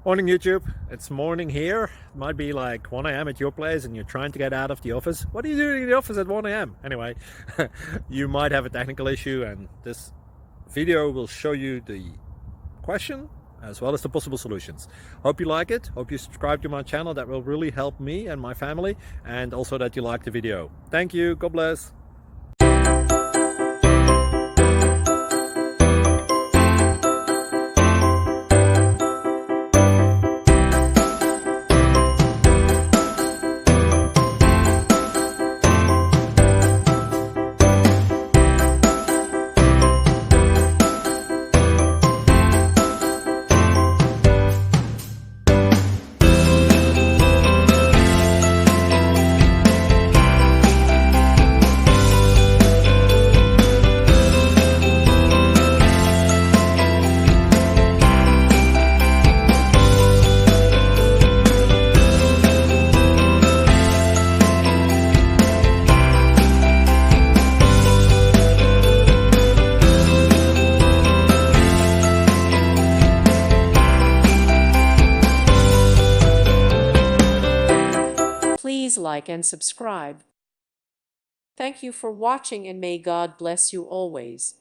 Morning YouTube, it's morning here. It might be like 1 a.m. at your place and you're trying to get out of the office. What are you doing in the office at 1 a.m.? Anyway, you might have a technical issue and this video will show you the question as well as the possible solutions. Hope you like it, hope you subscribe to my channel. That will really help me and my family, and also that you like the video. Thank you, God bless. Please like and subscribe. Thank you for watching, and may God bless you always.